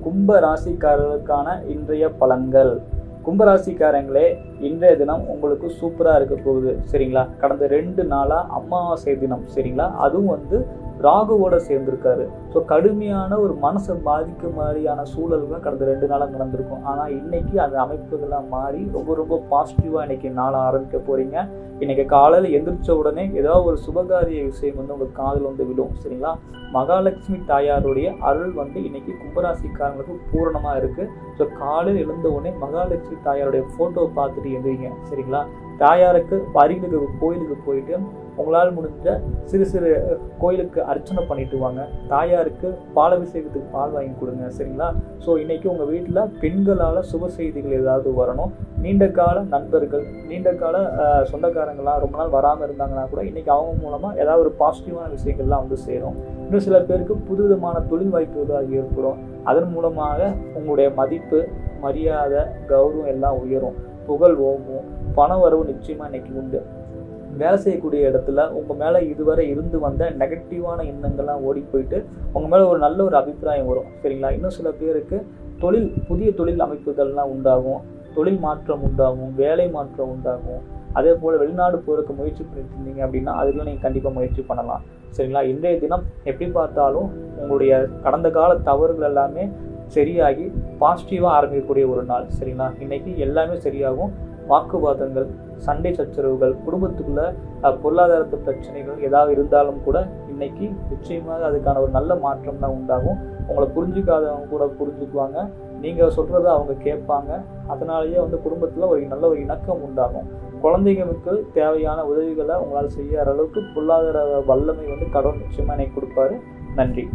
கும்ப ராசிக்காரர்களுக்கான இன்றைய பலன்கள். கும்பராசிக்காரங்களே, இன்றைய தினம் உங்களுக்கு சூப்பரா இருக்க போகுது. சரிங்களா? கடந்த 2 நாளா அமாவாசை தினம். சரிங்களா? அதுவும் ராகுவோட சேர்ந்திருக்காரு. ஸோ கடுமையான ஒரு மனசை பாதிக்க மாதிரியான சூழல்கள் கடந்த 2 நாளாக நடந்திருக்கும். ஆனால் இன்னைக்கு அந்த அமைப்புகள்லாம் மாறி ரொம்ப ரொம்ப பாசிட்டிவாக இன்னைக்கு நாளை ஆரம்பிக்க போறீங்க. இன்னைக்கு காலையில் எந்திரிச்ச உடனே ஏதாவது ஒரு சுபகாரிய விஷயம் உங்கள் காதில் விடும். சரிங்களா? மகாலட்சுமி தாயாருடைய அருள் இன்னைக்கு கும்பராசிக்காரங்களுக்கு பூரணமா இருக்கு. ஸோ காலையில் எழுந்த உடனே மகாலட்சுமி தாயாருடைய போட்டோவை பார்த்துட்டு எழுதுவீங்க. சரிங்களா? தாயாருக்கு அருகிலுக்கு கோயிலுக்கு போயிட்டு உங்களால் முடிஞ்ச சிறு சிறு கோயிலுக்கு அர்ச்சனை பண்ணிட்டு வாங்க. தாயாருக்கு பாலாபிஷேகத்துக்கு பால் வாங்கி கொடுங்க. சரிங்களா? ஸோ இன்னைக்கு உங்கள் வீட்டில் பெண்களால் சுப செய்திகள் ஏதாவது வரணும். நீண்ட கால நண்பர்கள், நீண்ட கால சொந்தக்காரங்களாம் ரொம்ப நாள் வராமல் இருந்தாங்கன்னா கூட இன்னைக்கு அவங்க மூலமாக ஏதாவது ஒரு பாசிட்டிவான விஷயங்கள்லாம் சேரும். இன்னும் சில பேருக்கு புதுவிதமான தொழில் வாய்ப்புகள் ஏற்படும். அதன் மூலமாக உங்களுடைய மதிப்பு, மரியாதை, கௌரவம் எல்லாம் உயரும். புகழ் ஓங்கும். பண வரவு நிச்சயமா இன்னைக்கு உண்டு. வேலை செய்யக்கூடிய இடத்துல உங்க மேல இதுவரை இருந்து வந்த நெகட்டிவான எண்ணங்கள்லாம் ஓடி போயிட்டு உங்க மேல ஒரு நல்ல ஒரு அபிப்பிராயம் வரும். சரிங்களா? இன்னும் சில பேருக்கு புதிய தொழில் அமைப்புகள்லாம் உண்டாகும். தொழில் மாற்றம் உண்டாகும். வேலை மாற்றம் உண்டாகும். அதே போல வெளிநாடு போறதுக்கு முயற்சி பண்ணிட்டு இருந்தீங்க அப்படின்னா அதுக்குள்ள நீங்க கண்டிப்பா முயற்சி பண்ணலாம். சரிங்களா? இன்றைய தினம் எப்படி பார்த்தாலும் உங்களுடைய கடந்த கால தவறுகள் எல்லாமே சரியாகி பாசிட்டிவா ஆரம்பிக்கக்கூடிய ஒரு நாள். சரிங்களா? இன்னைக்கு எல்லாமே சரியாகும். வாக்குவாதங்கள், சண்டை சச்சரவுகள், குடும்பத்துக்குள்ள பொருளாதாரத்து பிரச்சனைகள் ஏதாவது இருந்தாலும் கூட இன்னைக்கு நிச்சயமாக அதுக்கான ஒரு நல்ல மாற்றம் தான் உண்டாகும். உங்களை புரிஞ்சுக்காதவங்க கூட புரிஞ்சுக்குவாங்க. நீங்க சொல்றத அவங்க கேட்பாங்க. அதனாலேயே குடும்பத்துல ஒரு நல்ல ஒரு இணக்கம் உண்டாகும். குழந்தைகளுக்கு தேவையான உதவிகளை உங்களால் செய்யற அளவுக்கு பொருளாதார வல்லமை கடவுள் நிச்சயமா இன்னைக்கு கொடுப்பாரு. நன்றி.